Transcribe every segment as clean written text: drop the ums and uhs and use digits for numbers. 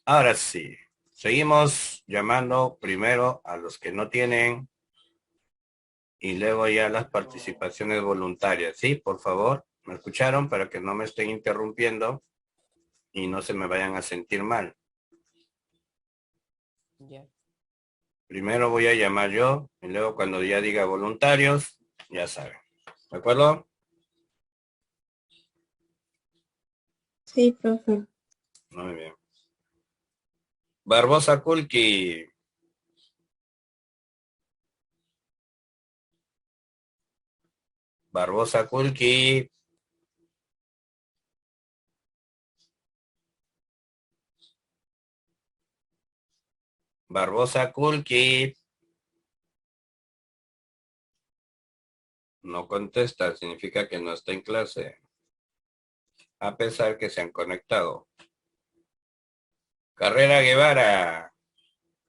Ahora sí, seguimos llamando primero a los que no tienen y luego ya las participaciones voluntarias. Sí, por favor, ¿me escucharon? Para que no me estén interrumpiendo y no se me vayan a sentir mal. Ya. Primero voy a llamar yo y luego cuando ya diga voluntarios, ya saben. ¿De acuerdo? Sí, profe. Muy bien. Barbosa Kulki. Barbosa Kulki. Barbosa Kulki. No contesta, significa que no está en clase. A pesar que se han conectado. Carrera Guevara.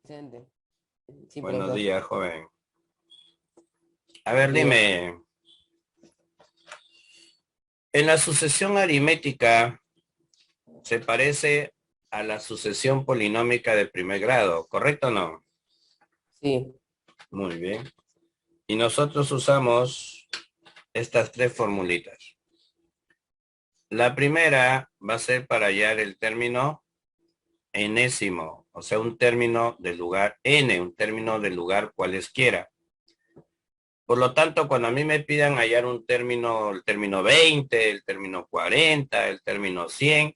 Presente. Sí, Buenos profesor. días, joven. A ver, Buenos días. dime. En la sucesión aritmética se parece a la sucesión polinómica de primer grado, ¿correcto o no? Sí. Muy bien. Y nosotros usamos estas tres formulitas. La primera va a ser para hallar el término enésimo, o sea, un término del lugar n, un término del lugar cualesquiera. Por lo tanto, cuando a mí me pidan hallar un término, el término 20, el término 40, el término 100,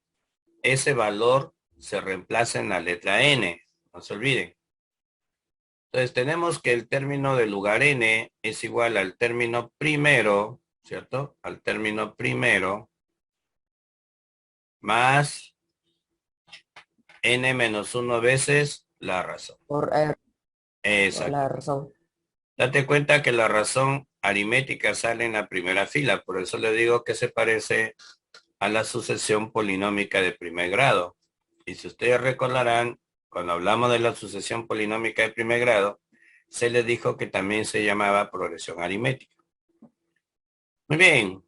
ese valor se reemplaza en la letra n, no se olviden. Entonces tenemos que el término del lugar n es igual al término primero, ¿cierto? Al término primero más n menos 1 veces la razón. Por la Exacto. razón. Date cuenta que la razón aritmética sale en la primera fila, por eso le digo que se parece a la sucesión polinómica de primer grado. Y si ustedes recordarán, cuando hablamos de la sucesión polinómica de primer grado, se les dijo que también se llamaba progresión aritmética. Muy bien.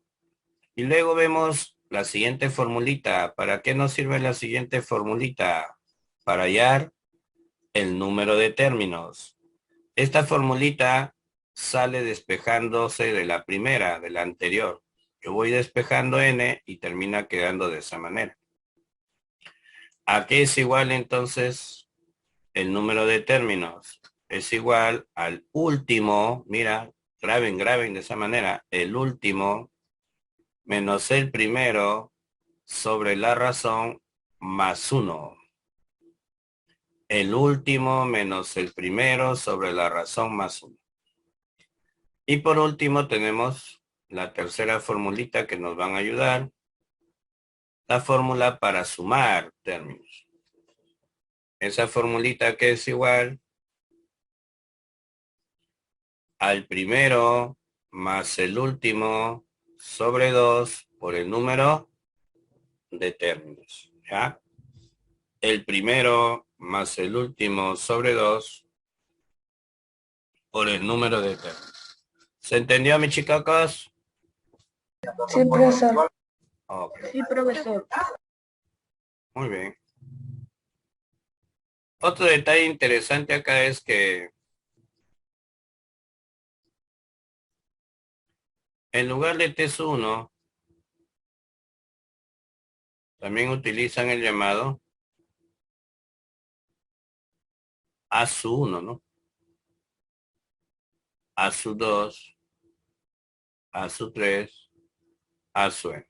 Y luego vemos la siguiente formulita. ¿Para qué nos sirve la siguiente formulita? Para hallar el número de términos. Esta formulita sale despejándose de la primera, de la anterior. Yo voy despejando n y termina quedando de esa manera. ¿A qué es igual entonces el número de términos? Es igual al último, mira, graben de esa manera, el último menos el primero sobre la razón más 1. El último menos el primero sobre la razón más 1. Y por último tenemos la tercera formulita que nos van a ayudar, la fórmula para sumar términos. Esa formulita que es igual al primero más el último sobre 2 por el número de términos. ¿Ya? El primero más el último sobre 2 por el número de términos. ¿Se entendió, mis chicos? Sí, profesor. Ok, Sí, profesor. muy bien. Otro detalle interesante acá es que en lugar de test 1, también utilizan el llamado A-1, ¿no? A-2, A-3, A-N.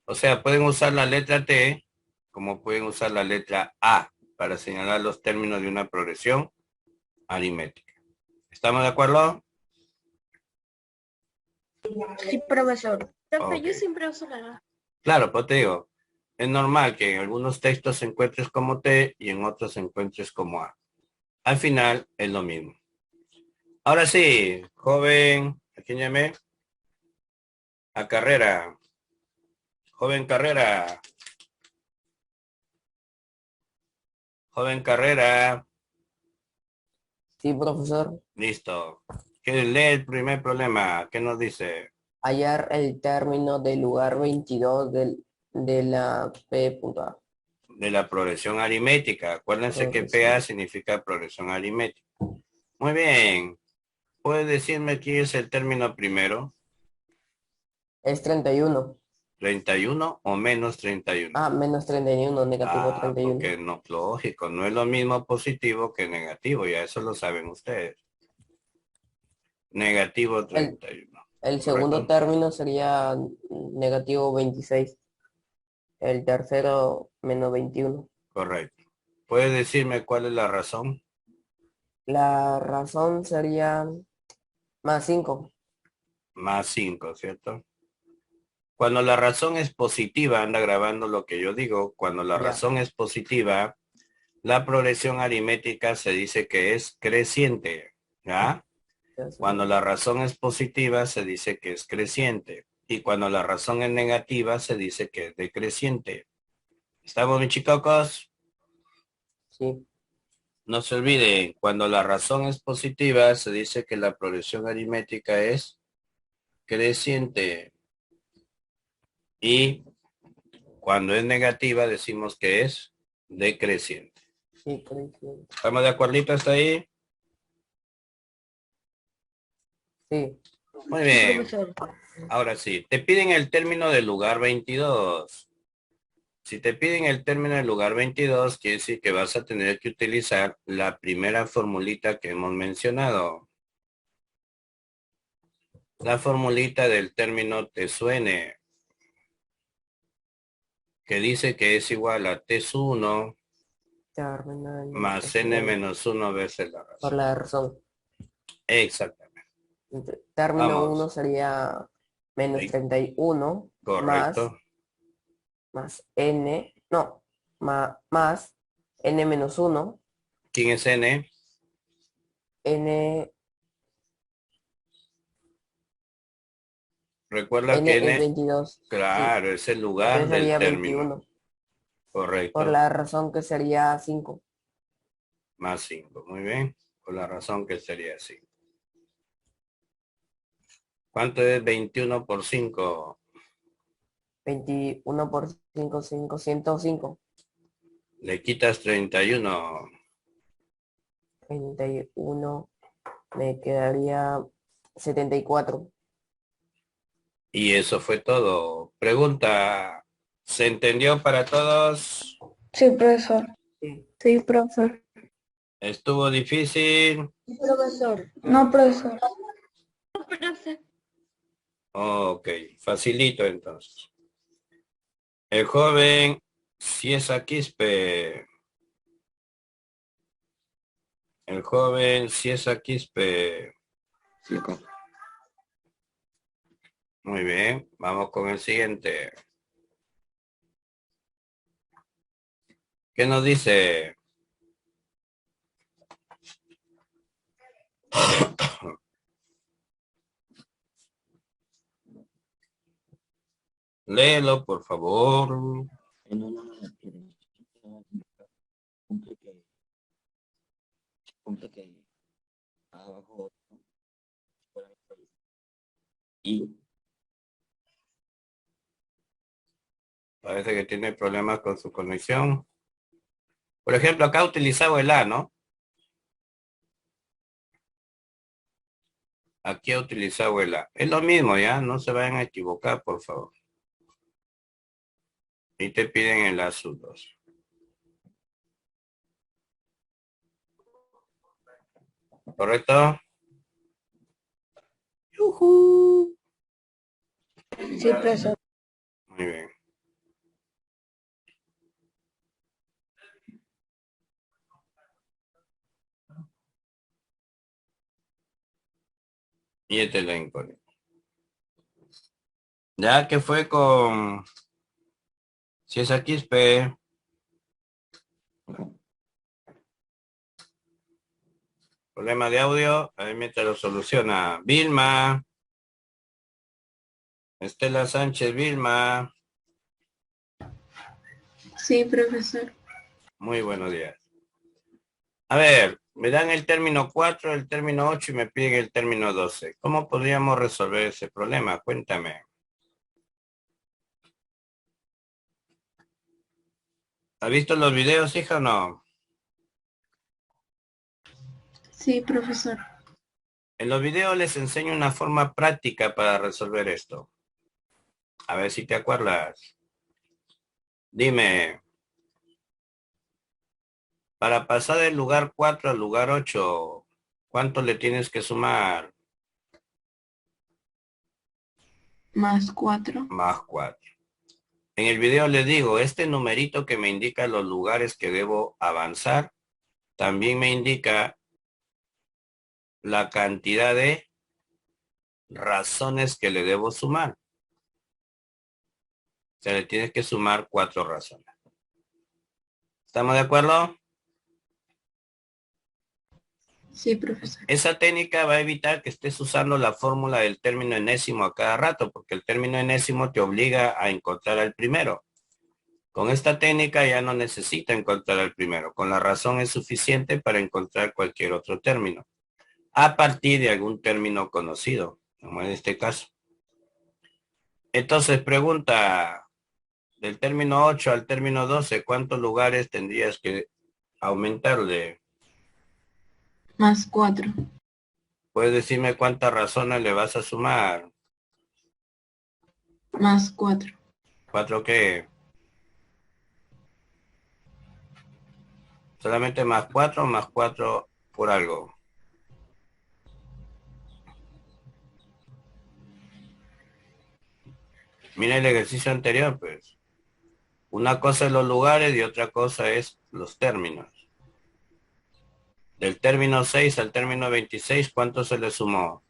O sea, pueden usar la letra T como pueden usar la letra A para señalar los términos de una progresión aritmética. ¿Estamos de acuerdo? Sí, profesor. Profe, Ok. yo siempre uso la... Claro, pues te digo, es normal que en algunos textos se encuentres como T y en otros se encuentres como A. Al final es lo mismo. Ahora sí, joven, ¿a quién llamé? A Carrera. Joven Carrera. Joven Carrera. Sí, profesor. Listo. ¿Qué lee el primer problema? ¿Qué nos dice? Hallar el término del lugar 22 de la P punto A. de la progresión aritmética. Acuérdense que PA significa progresión aritmética. Muy bien. ¿Puede decirme quién es el término primero? Es 31. 31 o menos 31. Ah, menos 31, negativo 31. Porque no, lógico, no es lo mismo positivo que negativo, ya eso lo saben ustedes. Negativo 31. El segundo término sería negativo 26. El tercero, menos 21. Correcto. ¿Puede decirme cuál es la razón? La razón sería más 5. Más 5, ¿cierto? Cuando la razón es positiva, anda grabando lo que yo digo, cuando la razón es positiva, la progresión aritmética se dice que es creciente, ¿ya? Cuando la razón es positiva, se dice que es creciente. Y cuando la razón es negativa, se dice que es decreciente. ¿Estamos bien, chicos? Sí. No se olviden, cuando la razón es positiva, se dice que la progresión aritmética es creciente. Y cuando es negativa, decimos que es decreciente. Sí, creciente. ¿Estamos de acuerdito hasta ahí? Sí. Muy bien. Ahora sí, te piden el término del lugar 22. Si te piden el término del lugar 22, quiere decir que vas a tener que utilizar la primera formulita que hemos mencionado. La formulita del término te suene, que dice que es igual a T1 más N menos 1 veces la razón. Por la razón. Exactamente. Término 1 sería menos 31. Correcto. Más N, no, más N menos 1. ¿Quién es N? N. Recuerda N que es 22. Claro, Sí. es el lugar Entonces del sería término. 21. Correcto. Por la razón que sería 5. Más 5, muy bien. Por la razón que sería 5. ¿Cuánto es 21 por 5? 21 por 5, 105. Le quitas 31. 31 me quedaría 74. Y eso fue todo. Pregunta, ¿se entendió para todos? Sí, profesor. Sí, profesor. ¿Estuvo difícil? Sí, profesor. No, profesor. No, profesor. Ok, facilito entonces. El joven Ciesa Quispe. El joven Ciesa Quispe. Sí, acá. Muy bien, vamos con el siguiente. ¿Qué nos dice? Léelo, por favor. En una cumple que abajo y Parece que tiene problemas con su conexión. Por ejemplo, acá ha utilizado el A, ¿no? Aquí ha utilizado el A. Es lo mismo, ¿ya? No se vayan a equivocar, por favor. Y te piden el A sub 2. ¿Correcto? ¡Yujú! Sí, profesor. Muy bien. Y este es la incógnita. Ya que fue con... Si es aquí, P. Problema de audio. Ahí mientras lo soluciona. Vilma. Estela Sánchez, Vilma. Sí, profesor. Muy buenos días. A ver, me dan el término 4, el término 8 y me piden el término 12. ¿Cómo podríamos resolver ese problema? Cuéntame. ¿Ha visto los videos, hija, o no? Sí, profesor. En los videos les enseño una forma práctica para resolver esto. A ver si te acuerdas. Dime, para pasar del lugar 4 al lugar 8, ¿cuánto le tienes que sumar? Más 4. Más 4. En el video les digo, este numerito que me indica los lugares que debo avanzar, también me indica la cantidad de razones que le debo sumar. O sea, le tienes que sumar 4 razones. ¿Estamos de acuerdo? Sí, profesor. Esa técnica va a evitar que estés usando la fórmula del término enésimo a cada rato, porque el término enésimo te obliga a encontrar al primero. Con esta técnica ya no necesita encontrar al primero. Con la razón es suficiente para encontrar cualquier otro término, a partir de algún término conocido, como en este caso. Entonces, pregunta, del término 8 al término 12, ¿cuántos lugares tendrías que aumentarle? Más 4. ¿Puedes decirme cuántas razones le vas a sumar? Más 4. ¿Cuatro qué? ¿Solamente más 4 o más 4 por algo? Mira el ejercicio anterior, pues. Una cosa es los lugares y otra cosa es los términos. Del término 6 al término 26, ¿cuánto se le sumó?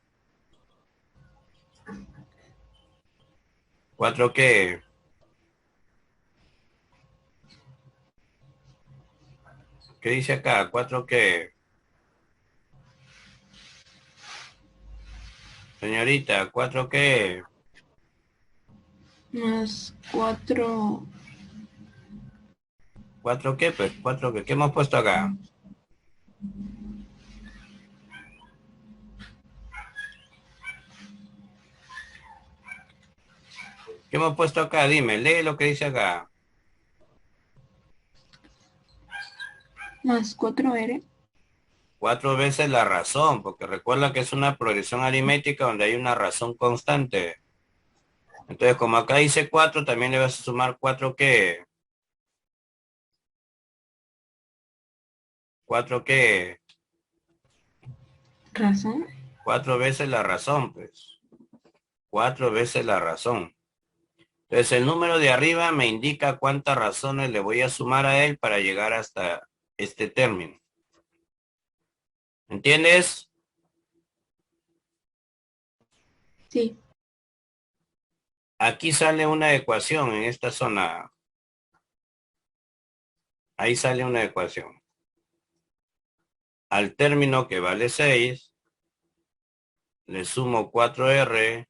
¿Cuatro qué? ¿Qué dice acá? ¿Cuatro qué? Señorita, ¿cuatro qué? Más 4. ¿Cuatro qué? Pues cuatro qué. ¿Qué hemos puesto acá? ¿Qué hemos puesto acá? Dime, lee lo que dice acá. Más 4R. 4 veces la razón, porque recuerda que es una progresión aritmética donde hay una razón constante. Entonces, como acá dice 4, también le vas a sumar 4 qué. 4 qué. Razón. 4 veces la razón, pues. 4 veces la razón. Entonces, el número de arriba me indica cuántas razones le voy a sumar a él para llegar hasta este término. ¿Entiendes? Sí. Aquí sale una ecuación en esta zona. Ahí sale una ecuación. Al término que vale 6, le sumo 4R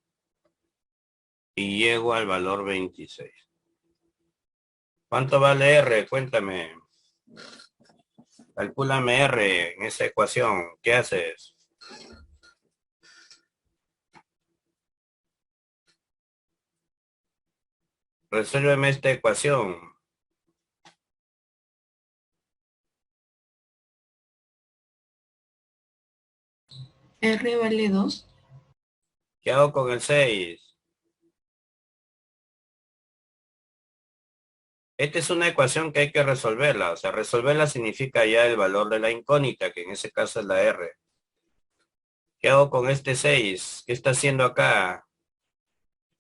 y llego al valor 26. ¿Cuánto vale R? Cuéntame. Calcúlame R en esa ecuación. ¿Qué haces? Resuélveme esta ecuación. R vale 2. ¿Qué hago con el 6? Esta es una ecuación que hay que resolverla. O sea, resolverla significa ya el valor de la incógnita, que en ese caso es la R. ¿Qué hago con este 6? ¿Qué está haciendo acá?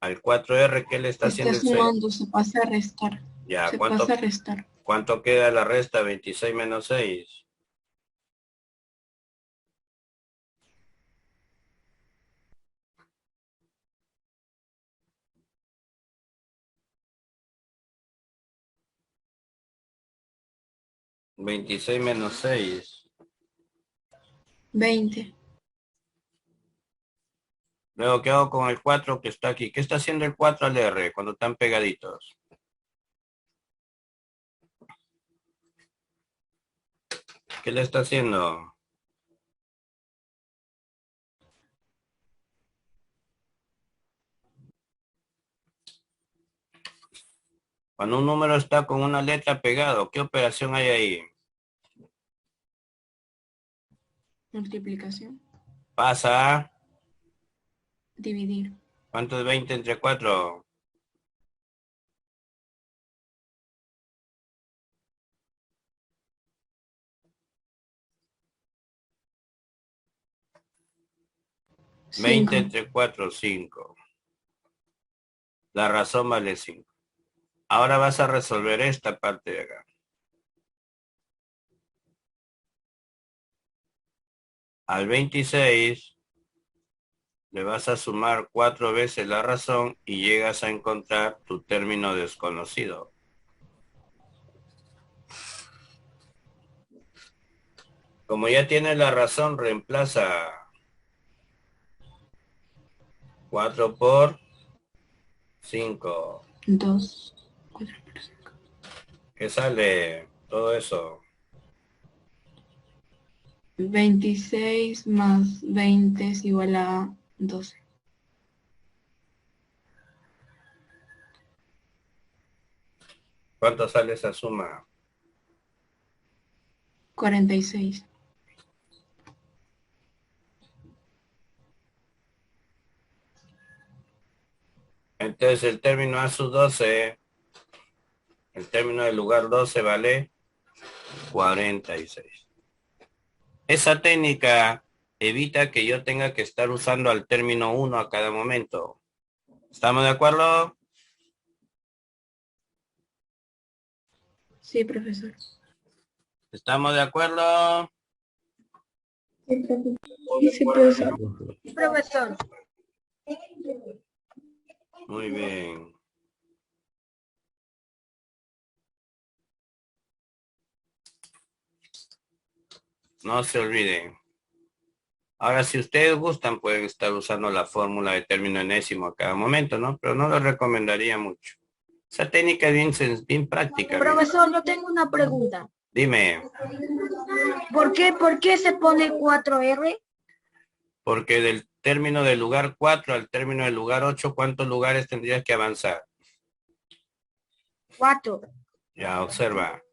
Al 4R, ¿qué le está Está haciendo el 6? sumando. Se pasa a restar. Ya, Se pasa ¿cuánto, a restar. cuánto queda la resta? 26 menos 6. 26 menos 6. 20. Luego, ¿qué hago con el 4 que está aquí? ¿Qué está haciendo el 4 al R cuando están pegaditos? ¿Qué le está haciendo? Cuando un número está con una letra pegado, ¿qué operación hay ahí? Multiplicación. Pasa a... Dividir. ¿Cuánto es 20 entre 4? Cinco. 20 entre 4, 5. La razón vale 5. Ahora vas a resolver esta parte de acá. Al 26 le vas a sumar 4 veces la razón y llegas a encontrar tu término desconocido. Como ya tienes la razón, reemplaza 4 por 5. 2. 4 por 5. ¿Qué sale todo eso? 26 más 20 es igual a 12. ¿Cuánto sale esa suma? 46. Entonces el término a sub 12, el término del lugar 12 vale 46. Esa técnica evita que yo tenga que estar usando al término 1 a cada momento. ¿Estamos de acuerdo? Sí, profesor. ¿Estamos de acuerdo? Sí, profesor. Profesor. Muy bien. No se olviden. Ahora, si ustedes gustan, pueden estar usando la fórmula de término enésimo a cada momento, ¿no? Pero no lo recomendaría mucho. Esa técnica es bien práctica. Profesor, yo tengo una pregunta. Dime, ¿Por qué se pone 4R? porque del término del lugar 4 al término del lugar 8, ¿cuántos lugares tendrías que avanzar? 4. Ya, observa.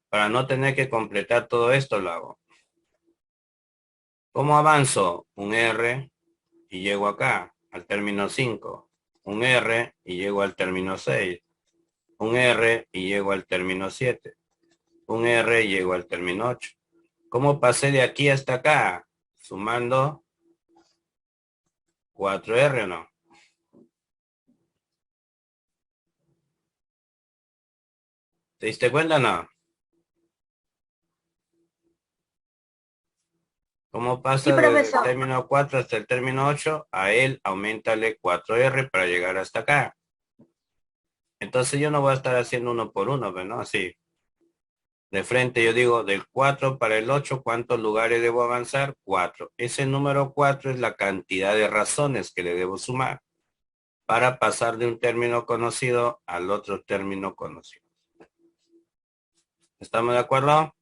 Para no tener que completar todo esto, lo hago. ¿Cómo avanzo? Un R y llego acá, al término 5. Un R y llego al término 6. Un R y llego al término 7. Un R y llego al término 8. ¿Cómo pasé de aquí hasta acá? Sumando 4R, ¿o no? ¿Te diste cuenta o no? ¿Cómo pasa Sí, del profesor. término 4 hasta el término 8? A él aumentale 4R para llegar hasta acá. Entonces yo no voy a estar haciendo uno por uno, pero no así. De frente yo digo del 4 para el 8, ¿cuántos lugares debo avanzar? 4. Ese número 4 es la cantidad de razones que le debo sumar para pasar de un término conocido al otro término conocido. ¿Estamos de acuerdo?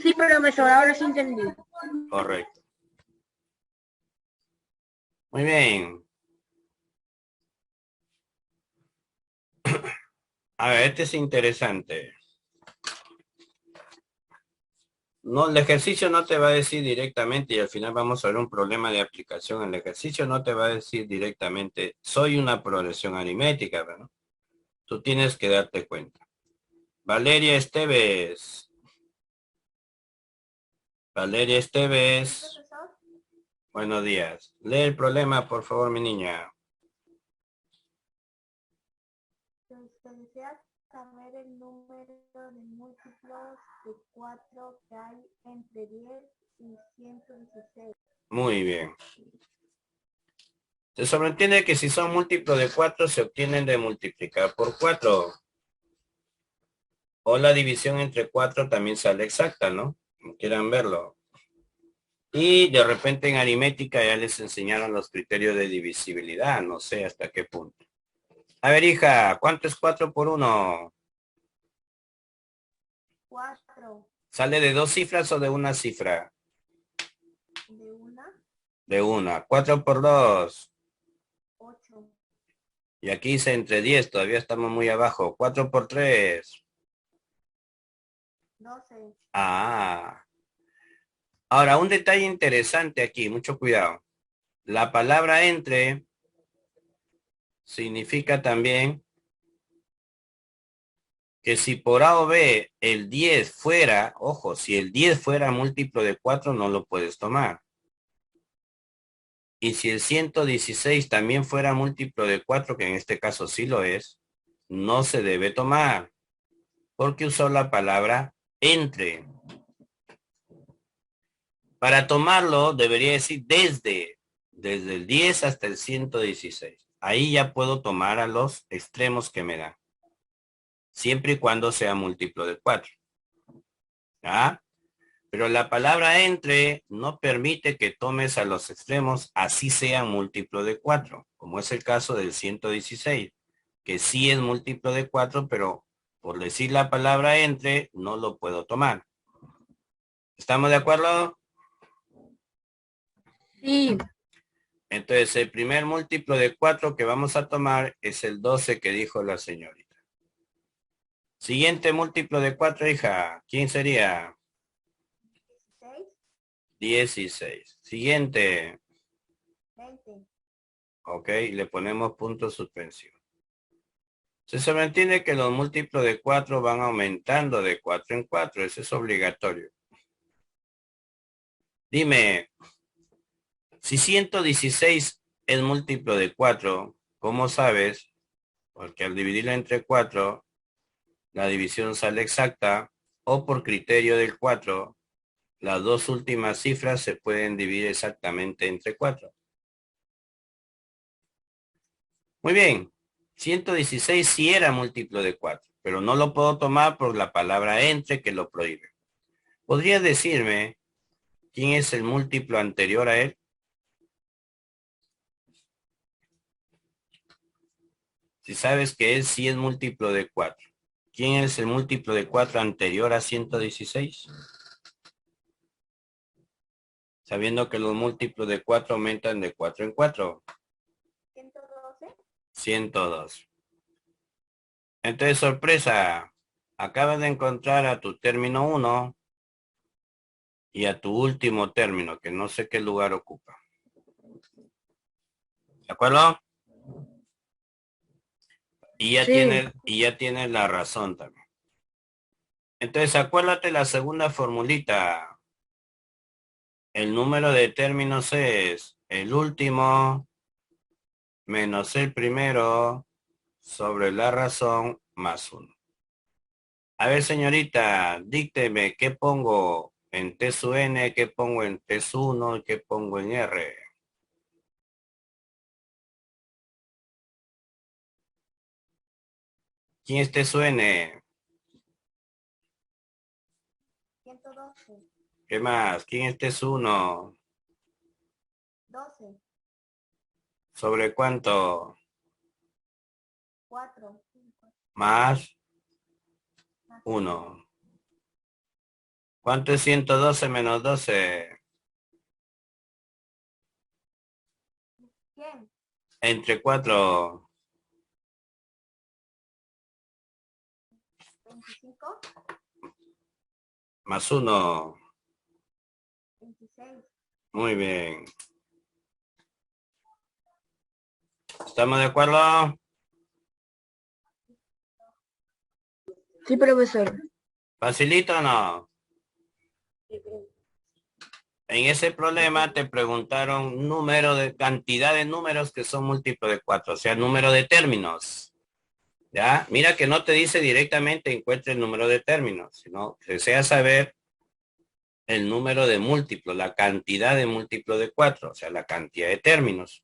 Sí, profesor, ahora sí entendí. Correcto. Muy bien. A ver, este es interesante. No, el ejercicio no te va a decir directamente, y al final vamos a ver un problema de aplicación. El ejercicio no te va a decir directamente, soy una progresión aritmética, ¿verdad? Tú tienes que darte cuenta. Valeria Esteves. Valeria Esteves. Buenos días. Lee el problema, por favor, mi niña. Se desea saber el número de múltiplos de 4 que hay entre 10 y 116. Muy bien. Se sobreentiende que si son múltiplos de 4 se obtienen de multiplicar por 4. O la división entre 4 también sale exacta, ¿no? Como quieran verlo. Y de repente en aritmética ya les enseñaron los criterios de divisibilidad, no sé hasta qué punto. A ver, hija, ¿cuánto es 4 por 1? 4 ¿Sale de 2 cifras o de una cifra? de una, De una. 4 por 2. Y aquí dice entre 10, todavía estamos muy abajo. 4 por 3. 12. Ah. Ahora, un detalle interesante aquí, mucho cuidado. La palabra entre significa también que si por A o B el 10 fuera, ojo, si el 10 fuera múltiplo de 4, no lo puedes tomar. Y si el 116 también fuera múltiplo de 4, que en este caso sí lo es, no se debe tomar, porque usó la palabra entre. Para tomarlo, debería decir desde el 10 hasta el 116. Ahí ya puedo tomar a los extremos que me dan, siempre y cuando sea múltiplo de 4. ¿Ah? Pero la palabra entre no permite que tomes a los extremos así sea múltiplo de 4, como es el caso del 116, que sí es múltiplo de 4, pero por decir la palabra entre no lo puedo tomar. ¿Estamos de acuerdo? Sí. Entonces el primer múltiplo de 4 que vamos a tomar es el 12 que dijo la señorita. Siguiente múltiplo de 4, hija. ¿Quién sería? 16. 16. Siguiente. 20. Ok, le ponemos punto suspensión. Se sobreentiende que los múltiplos de 4 van aumentando de 4 en 4. Eso es obligatorio. Dime, si 116 es múltiplo de 4, ¿cómo sabes? Porque al dividirla entre 4, la división sale exacta, o por criterio del 4, las dos últimas cifras se pueden dividir exactamente entre 4. Muy bien, 116 sí era múltiplo de 4, pero no lo puedo tomar por la palabra entre que lo prohíbe. ¿Podrías decirme quién es el múltiplo anterior a él? Si sabes que él sí es múltiplo de 4. ¿Quién es el múltiplo de 4 anterior a 116? Sabiendo que los múltiplos de 4 aumentan de 4 en 4. 112. 102. Entonces, sorpresa, acabas de encontrar a tu término 1 y a tu último término, que no sé qué lugar ocupa. ¿De acuerdo? Y Sí. ya tienes la razón también. Entonces, acuérdate la segunda formulita. El número de términos es el último menos el primero sobre la razón más 1. A ver, señorita, dícteme qué pongo en T sub n, qué pongo en T sub 1 y qué pongo en R. ¿Quién es T sub n? 112. ¿Qué más? ¿Quién es T sub 1? 12. ¿Sobre cuánto? 4. Más 1. ¿Cuánto es 112 menos 12? ¿Quién? Entre 4 25. más 1. 26. Muy bien. ¿Estamos de acuerdo? Sí, profesor. ¿Facilito o no? En ese problema te preguntaron cantidad de números que son múltiplos de 4, o sea, número de términos. ¿Ya? Mira que no te dice directamente encuentre el número de términos, sino desea saber el número de múltiplos, la cantidad de múltiplos de 4, o sea, la cantidad de términos.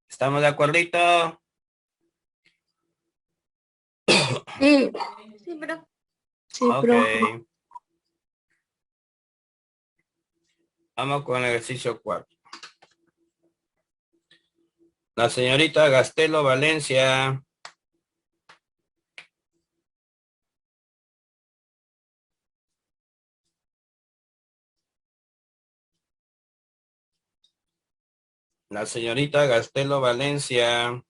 ¿Estamos de acuerdito? Sí. Sí, pero. Sí, Ok. profe. Vamos con el ejercicio 4. La señorita Gastelo Valencia. La señorita Gastelo Valencia.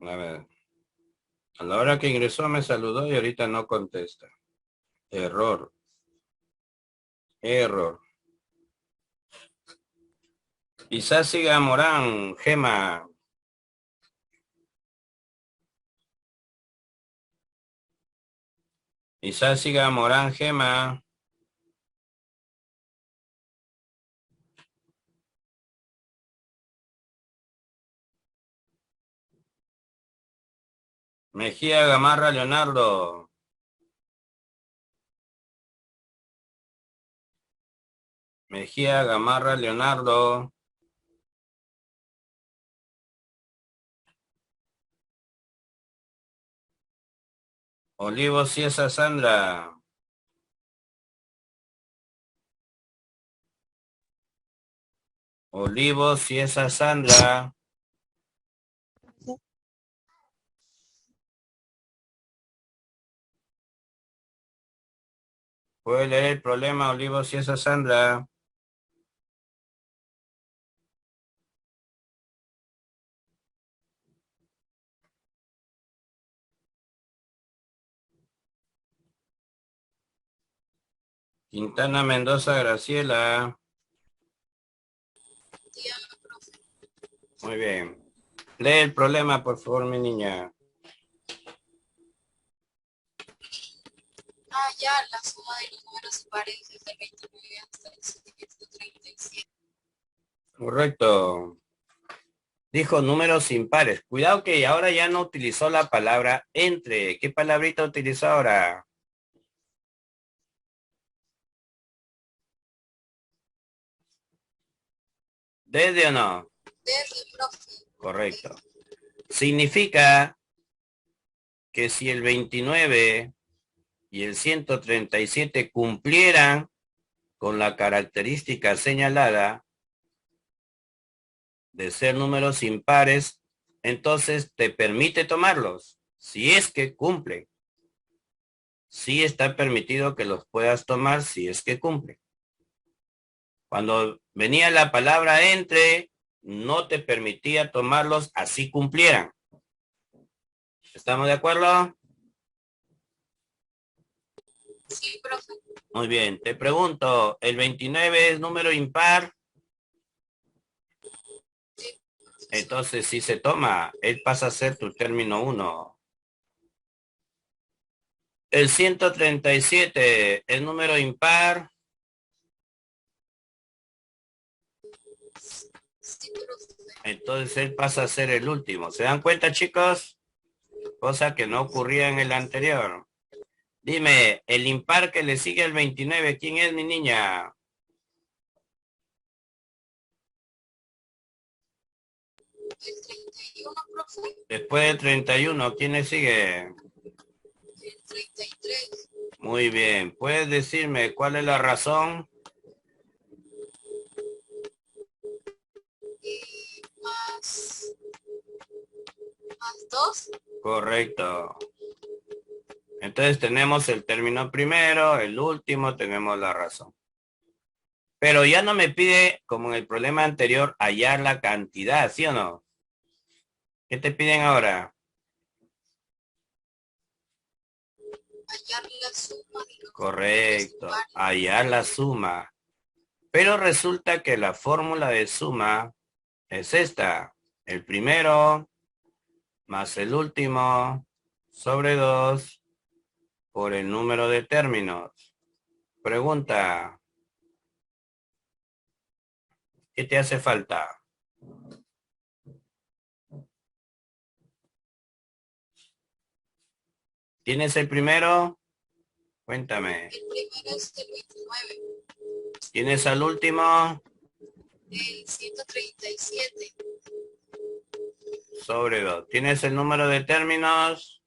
A ver. A la hora que ingresó me saludó y ahorita no contesta. Error. Error. Isáciga Morán, Gema. Isáciga Morán, Gema. Mejía Gamarra, Leonardo. Mejía Gamarra, Leonardo. Olivo Ciesa, Sandra. Olivo Ciesa, Sandra. ¿Puede leer el problema, Olivo Ciesa, Sandra? Quintana Mendoza, Graciela. Muy bien. Lee el problema, por favor, mi niña. Ya la suma de los números impares desde el 29 hasta el 137. Correcto. Dijo números impares. Cuidado que ahora ya no utilizó la palabra entre. ¿Qué palabrita utilizó ahora? ¿Desde o no? Desde, profe. Correcto. Significa que si el 29 y el 137 cumplieran con la característica señalada de ser números impares, entonces te permite tomarlos, si es que cumplen. Sí está permitido que los puedas tomar si es que cumplen. Cuando venía la palabra entre, no te permitía tomarlos así cumplieran. ¿Estamos de acuerdo? Sí, profe. Muy bien, te pregunto, ¿el 29 es número impar? Entonces si se toma, él pasa a ser tu término 1. El 137 es número impar. Sí, profe. Entonces él pasa a ser el último. ¿Se dan cuenta, chicos? Cosa que no ocurría en el anterior. Dime, el impar que le sigue al 29, ¿quién es, mi niña? El 31, profe. Después del 31, ¿quién le sigue? El 33. Muy bien. ¿Puedes decirme cuál es la razón? Más 2. Correcto. Entonces tenemos el término primero, el último, tenemos la razón. Pero ya no me pide, como en el problema anterior, hallar la cantidad, ¿sí o no? ¿Qué te piden ahora? Hallar la suma de los Correcto, números impares. hallar la suma. Pero resulta que la fórmula de suma es esta. El primero más el último sobre 2 por el número de términos. Pregunta. ¿Qué te hace falta? ¿Tienes el primero? Cuéntame. El primero es el 29. ¿Tienes al último? El 137. Sobre 2. ¿Tienes el número de términos?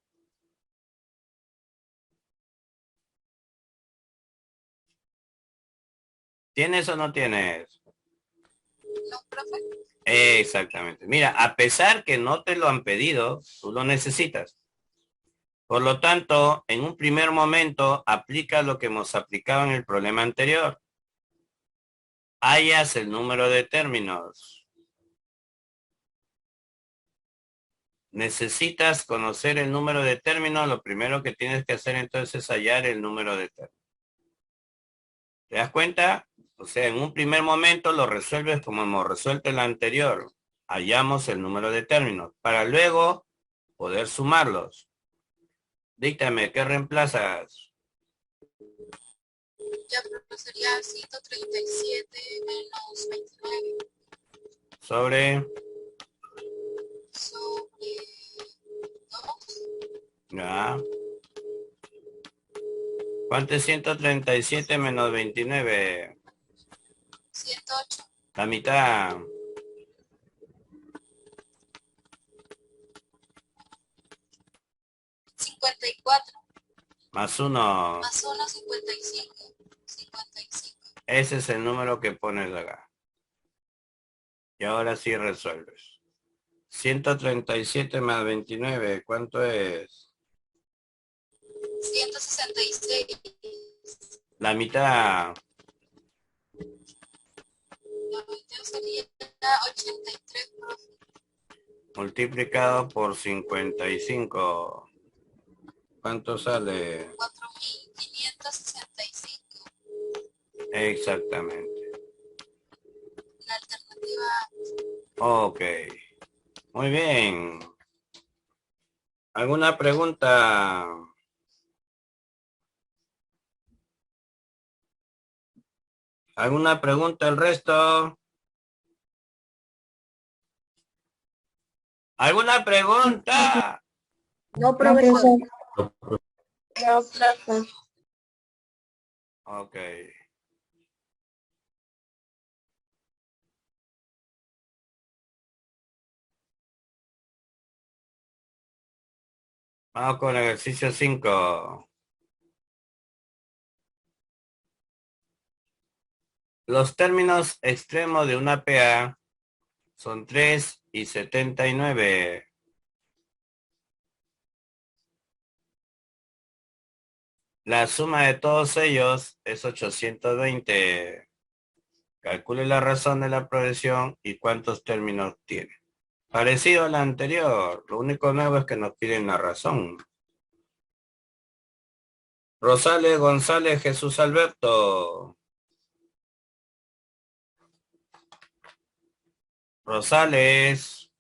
¿Tienes o no tienes? No, profe. Exactamente. Mira, a pesar que no te lo han pedido, tú lo necesitas. Por lo tanto, en un primer momento, aplica lo que hemos aplicado en el problema anterior. Hallas el número de términos. necesitas conocer el número de términos, lo primero que tienes que hacer entonces es hallar el número de términos. ¿Te das cuenta? O sea, en un primer momento lo resuelves como hemos resuelto el anterior. Hallamos el número de términos para luego poder sumarlos. Díctame, ¿qué reemplazas? Ya, pero sería 137 menos 29 Sobre sobre 2. ya. ¿Cuánto es 137 menos 29? 108. La mitad. Más 1. Más 1, 55. 55. Ese es el número que pones acá. Y ahora sí resuelves. 137 más 29, ¿cuánto es? 166. La mitad. La mitad sería 83, profe. Multiplicado por 55. ¿Cuánto sale? 4.565. Exactamente. La alternativa Ok. Muy bien. ¿Alguna pregunta? ¿Alguna pregunta el resto? ¿Alguna pregunta? No, profesor. No, profe. Ok. Vamos con el ejercicio 5. Los términos extremos de una PA son 3 y 79. La suma de todos ellos es 820. Calcule la razón de la progresión y cuántos términos tiene. Parecido al anterior, lo único nuevo es que nos piden la razón. Rosales González Jesús Alberto. Rosales.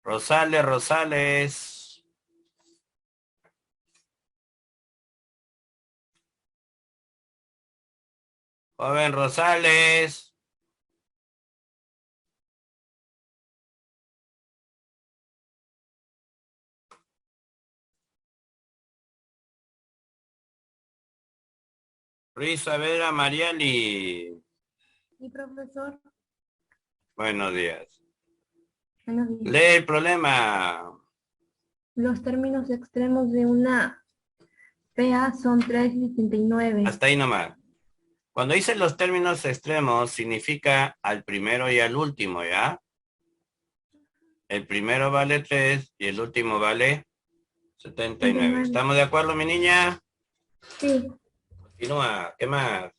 Rosales. Joven Rosales. Ruiz Saavedra Mariali. Sí, profesor. Buenos días. Buenos días. Lee el problema. Los términos extremos de una PA son 3 y 79. Hasta ahí nomás. Cuando dice los términos extremos, significa al primero y al último, ¿ya? El primero vale 3 y el último vale 79. ¿Estamos de acuerdo, mi niña? Sí. Continúa. ¿Qué más?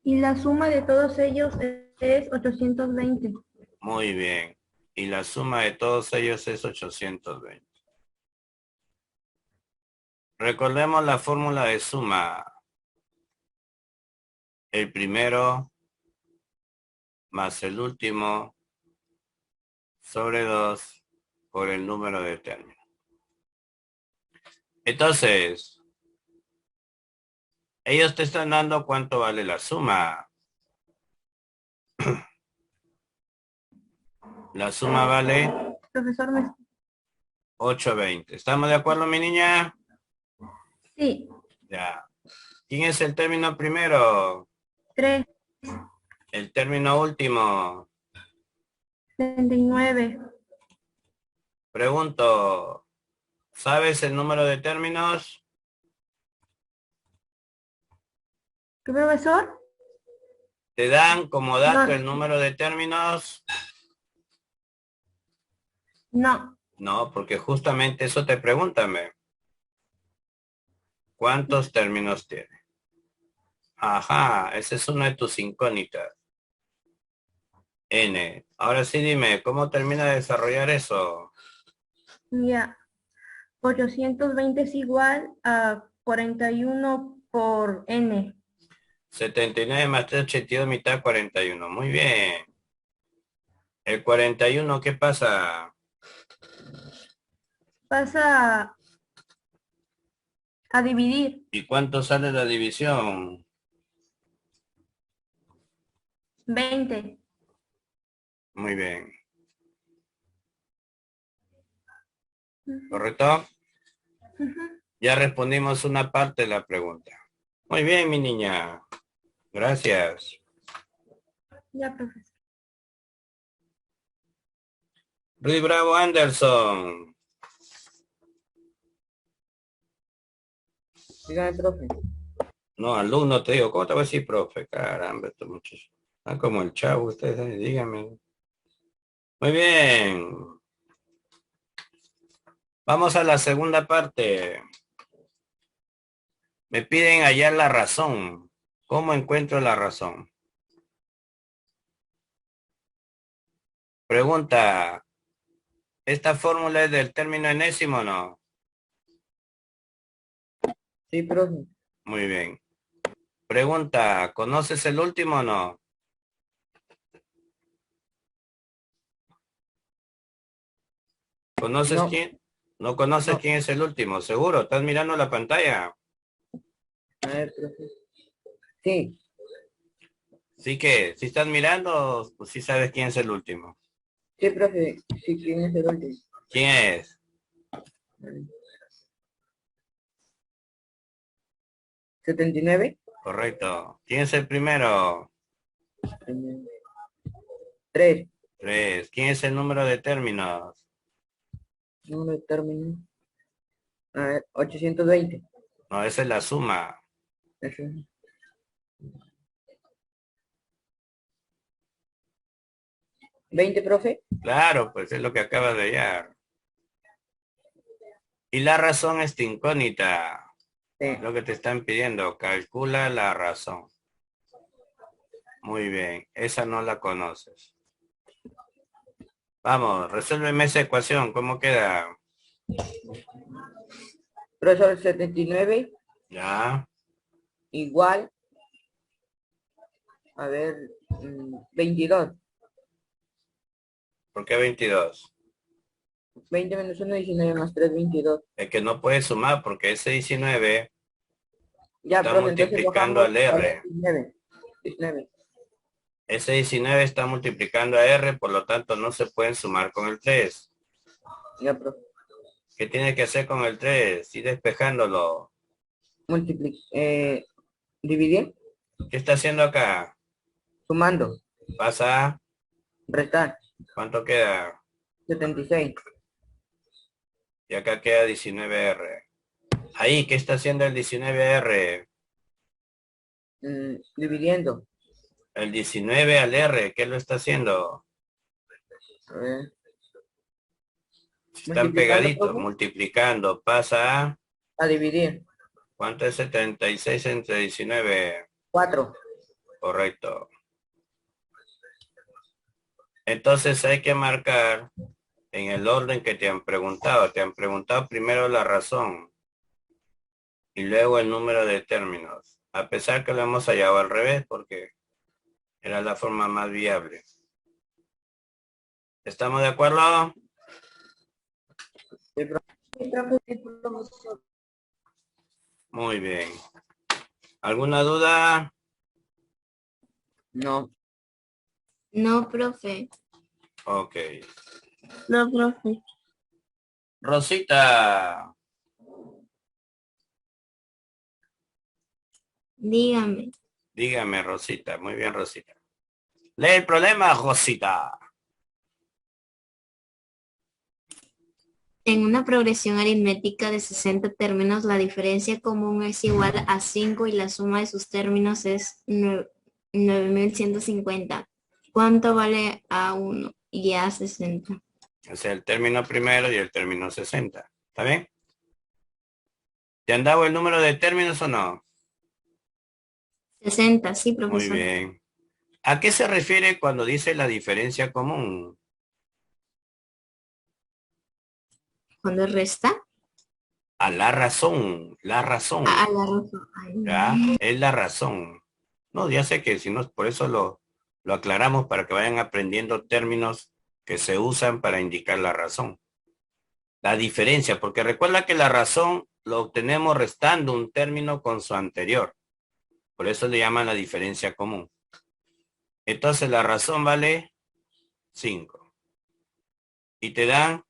Y la suma de todos ellos es 820. Muy bien. Y la suma de todos ellos es 820. Recordemos la fórmula de suma. El primero más el último sobre 2 por el número de términos. Entonces, ellos te están dando cuánto vale la suma. La suma vale Profesor, ¿me... 820. ¿Estamos de acuerdo, mi niña? Sí. Ya. ¿Quién es el término primero? 3, El término último. 79. Pregunto, ¿sabes el número de términos? ¿Qué, profesor? ¿Te dan como dato No. el número de términos? No. No, porque justamente eso te preguntan. ¿Cuántos términos tiene? Ajá, esa es una de tus incógnitas. N. Ahora sí dime, ¿cómo termina de desarrollar eso? Ya. 820 es igual a 41 por n. 79 más 382 mitad 41. Muy bien. El 41, ¿qué pasa? Pasa a dividir. ¿Y cuánto sale la división? 20. Muy bien. ¿Correcto? Ujú. Ya respondimos una parte de la pregunta. Muy bien, mi niña. Gracias. Ya, profesor. Rudy Bravo Anderson. Dígame, profe. No, alumno te digo, ¿cómo te voy a decir, profe? Caramba, estos muchachos. Están como el chavo, ustedes, díganme. Muy bien. Vamos a la segunda parte. Me piden hallar la razón. ¿Cómo encuentro la razón? Pregunta. ¿Esta fórmula es del término enésimo o no? Sí, profe. Muy bien. Pregunta. ¿Conoces el último o no? ¿Conoces No, quién? ¿No conoces no. quién es el último? ¿Seguro? ¿Estás mirando la pantalla? A ver, profe. Sí, Sí que, si estás mirando, pues sí sabes quién es el último. sí, profe. Sí, ¿quién es el último? ¿Quién es? 79. Correcto. ¿Quién es el primero? 3. 3. ¿Quién es el número de términos? Número de término. A ver, 820. No, esa es la suma. Eso es. 20, profe. Claro, pues es lo que acabas de hallar. Y la razón es incógnita. Sí. Lo que te están pidiendo, calcula la razón. Muy bien, esa no la conoces. Vamos, resuélveme esa ecuación. ¿Cómo queda? Profesor, 79 Ya, igual, a ver, 22. ¿por qué 22? 20 menos 1, 19 más 3, 22. Es que no puedes sumar porque ese 19 Ya, está profe, entonces multiplicando bajamos al a R. 19. 19. Ese 19 está multiplicando a R, por lo tanto no se pueden sumar con el 3. Ya, profe. ¿Qué tiene que hacer con el 3? Ir despejándolo. Dividir, ¿Qué está haciendo acá? sumando, Pasa, restar, ¿cuánto queda? 76. Y acá queda 19R. Ahí, ¿qué está haciendo el 19R? Dividiendo. El 19 al R, ¿qué lo está haciendo? A ver, Si están multiplicando, pegaditos, profe, multiplicando, pasa a... a dividir. ¿Cuánto es 76 entre 19? 4. Correcto. Entonces hay que marcar en el orden que te han preguntado. Te han preguntado primero la razón y luego el número de términos. A pesar que lo hemos hallado al revés porque era la forma más viable. ¿Estamos de acuerdo? Sí, profe. Muy bien. ¿Alguna duda? No. No, profe. Ok. No, profe. Rosita, Dígame. dígame, Rosita. Muy bien, Rosita. Lee el problema, Rosita. En una progresión aritmética de 60 términos, la diferencia común es igual a 5 y la suma de sus términos es 9150. ¿Cuánto vale A1 y A60? O sea, el término primero y el término 60. ¿Está bien? ¿Te han dado el número de términos o no? 60, sí, Muy profesor. bien. ¿A qué se refiere cuando dice la diferencia común? Cuando resta, A la razón, la razón. a la razón. Ay, ¿Ya? Es la razón. No, ya sé que si no, por eso lo aclaramos para que vayan aprendiendo términos que se usan para indicar la razón. La diferencia, porque recuerda que la razón lo obtenemos restando un término con su anterior. Por eso le llaman la diferencia común. Entonces la razón vale 5. Y te dan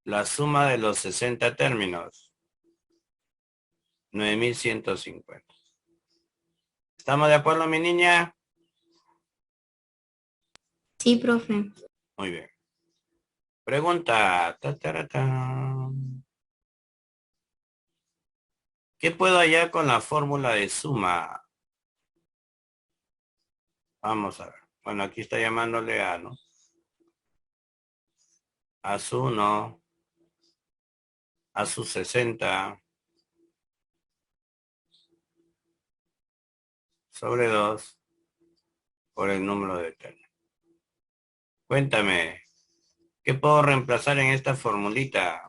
la suma de los 60 términos. 9150. ¿Estamos de acuerdo, mi niña? Sí, profe. Muy bien. Pregunta. ¿Qué puedo hallar con la fórmula de suma? Vamos a ver. Bueno, aquí está llamándole A, ¿no? A su 1, a su 60, sobre 2, por el número de términos. Cuéntame, ¿qué puedo reemplazar en esta formulita?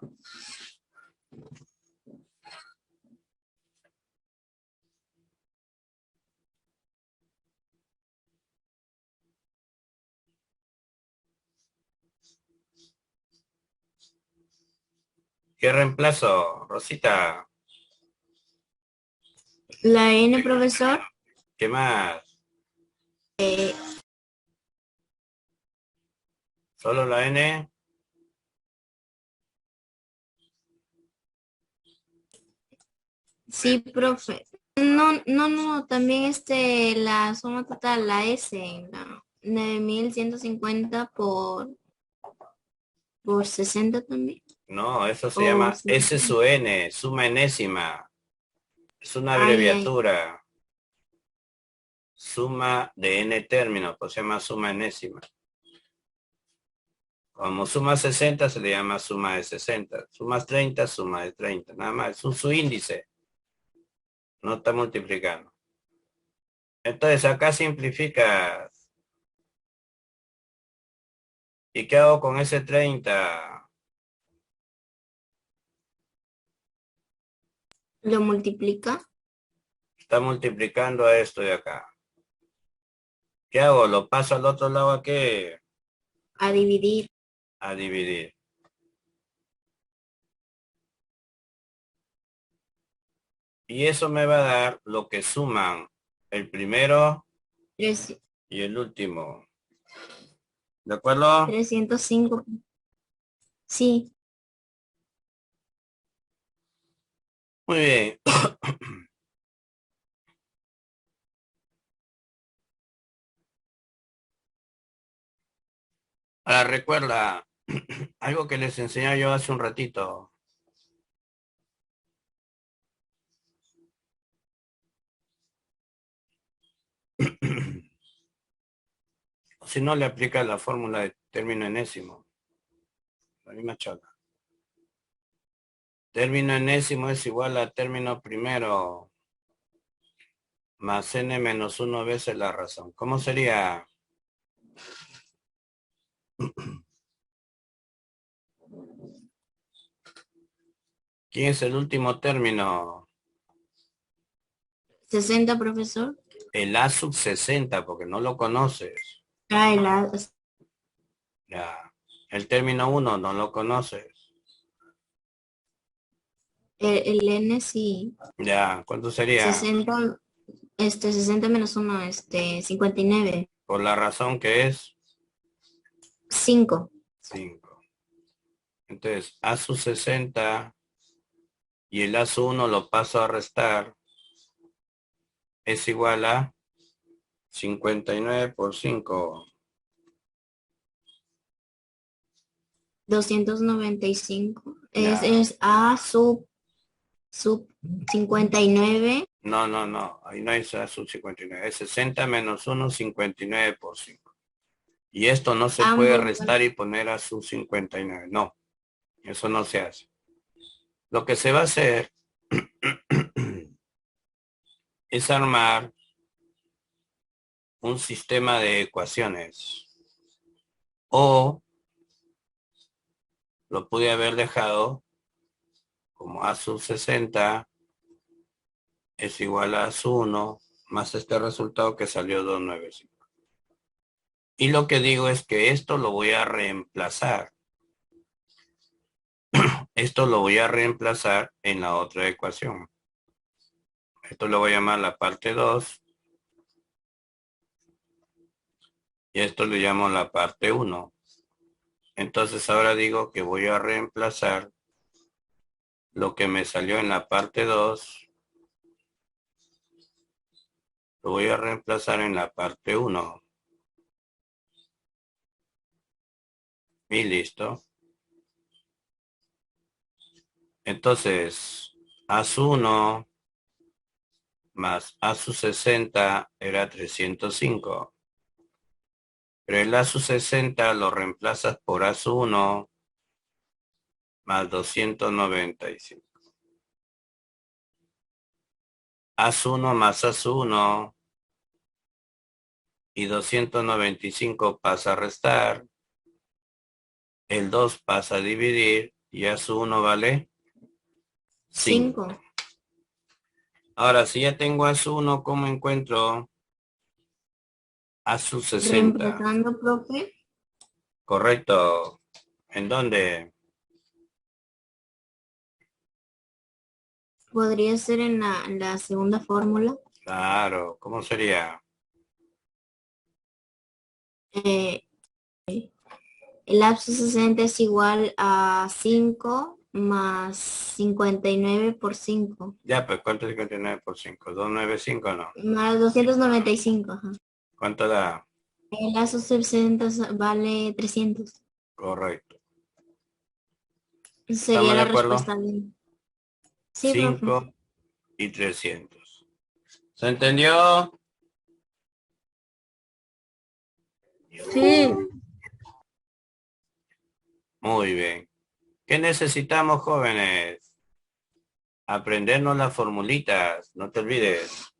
¿Qué reemplazo, Rosita? La N, profesor. ¿Qué más? ¿Solo la N? Sí, profe. No, también la suma total, la S, la 9150 por 60 también. No, eso se O llama 60. S su N, suma enésima. Es una Ay. abreviatura. Suma de N términos, pues se llama suma enésima. Como suma 60 se le llama suma de 60. Sumas 30, suma de 30. Nada más, es un subíndice. No está multiplicando. Entonces acá simplificas. ¿Y qué hago con ese 30? Lo multiplica Está multiplicando a esto de acá. ¿Qué hago? ¿Lo paso al otro lado a qué? a dividir. A dividir. Y eso me va a dar lo que suman el primero Tres- y el último. ¿De acuerdo? 305. Sí. Muy bien. Ahora recuerda algo que les enseñé yo hace un ratito. Si no le aplica la fórmula de término enésimo. La misma chata. Término enésimo es igual a término primero más n menos 1 veces la razón. ¿Cómo sería? ¿Quién es el último término? 60, profesor. El A sub 60, porque no lo conoces. Ah, Ya. El término 1 no lo conoces. el N sí. Ya. ¿Cuánto sería? 60, 60 menos 1, 59. Por la razón que es 5. 5. Entonces, A sub 60 y el A sub 1 lo paso a restar. Es igual a 59 por 5. 295. Ya. Es A sub 59. No. Ahí no es A sub 59. Es 60 menos 1, 59 por 5. Y esto no se puede Ambos. restar y poner a sub 59. No, eso no se hace. Lo que se va a hacer es armar un sistema de ecuaciones. O lo pude haber dejado como A sub 60 es igual a A1 más este resultado que salió 295. Y lo que digo es que esto lo voy a reemplazar. Esto lo voy a reemplazar en la otra ecuación. Esto lo voy a llamar la parte 2. Y esto lo llamo la parte 1. Entonces ahora digo que voy a reemplazar lo que me salió en la parte 2. Lo voy a reemplazar en la parte 1. Y listo. Entonces, A sub 1 más A sub 60 era 305. Pero el A sub 60 lo reemplazas por A sub 1 más 295. A sub 1 más A sub 1 y 295 pasa a restar. El 2 pasa a dividir y A sub 1 vale 5. 5. Ahora, si ya tengo A sub 1, ¿cómo encuentro A sub 60? Reemplazando, profe. Correcto. ¿En dónde? Podría ser en la segunda fórmula. Claro. ¿Cómo sería? El lapso 60 es igual a 5 más 59 por 5. Ya, pues, ¿cuánto es 59 por 5? 295, ¿no? Más 295, ajá. ¿Cuánto da? El lazo 60 vale 300. Correcto. Sería ¿Estamos de la acuerdo? respuesta bien. Sí, profe. 5 y 300. ¿Se entendió? Sí. Muy bien. ¿Qué necesitamos, jóvenes? Aprendernos las formulitas. No te olvides.